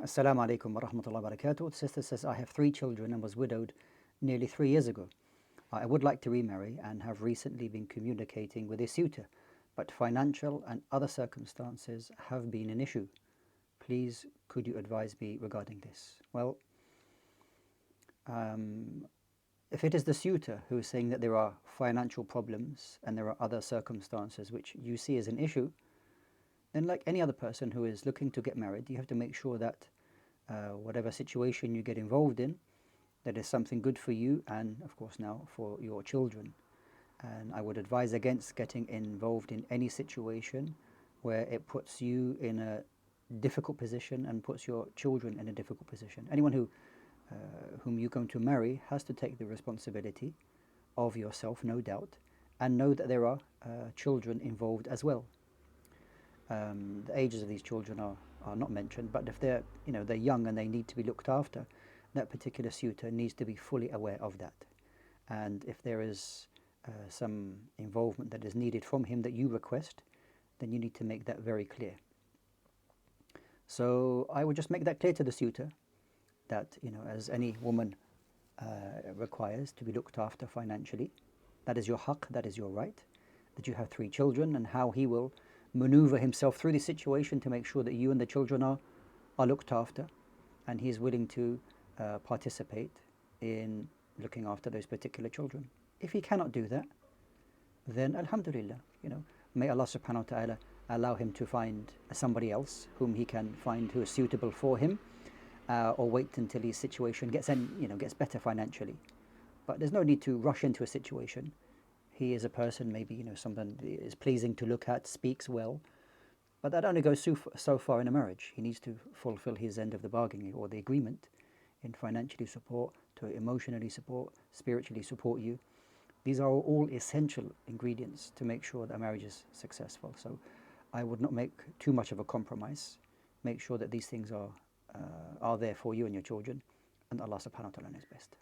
Assalamu alaikum wa rahmatullahi wa barakatuh. The sister says, I have 3 children and was widowed nearly 3 years ago. I would like to remarry and have recently been communicating with a suitor, but financial and other circumstances have been an issue. Please, could you advise me regarding this? Well, if it is the suitor who is saying that there are financial problems and there are other circumstances which you see as an issue, then like any other person who is looking to get married, you have to make sure that whatever situation you get involved in, that is something good for you and, of course, now for your children. And I would advise against getting involved in any situation where it puts you in a difficult position and puts your children in a difficult position. Anyone whom you're going to marry has to take the responsibility of yourself, no doubt, and know that there are children involved as well. The ages of these children are not mentioned, but if they're young and they need to be looked after, that particular suitor needs to be fully aware of that. And if there is some involvement that is needed from him that you request, then you need to make that very clear. So I would just make that clear to the suitor that, as any woman requires to be looked after financially, that is your haqq, that is your right, that you have 3 children, and how he will maneuver himself through the situation to make sure that you and the children are looked after, and he is willing to participate in looking after those particular children. If he cannot do that, then alhamdulillah, may Allah subhanahu wa ta'ala allow him to find somebody else whom he can find who is suitable for him, or wait until his situation gets better financially. But there's no need to rush into a situation. He is a person, maybe someone is pleasing to look at, speaks well, but that only goes so far in a marriage. He needs to fulfill his end of the bargain or the agreement in financially support, to emotionally support, spiritually support you. These are all essential ingredients to make sure that a marriage is successful. So I would not make too much of a compromise. Make sure that these things are there for you and your children, and Allah subhanahu wa ta'ala knows best.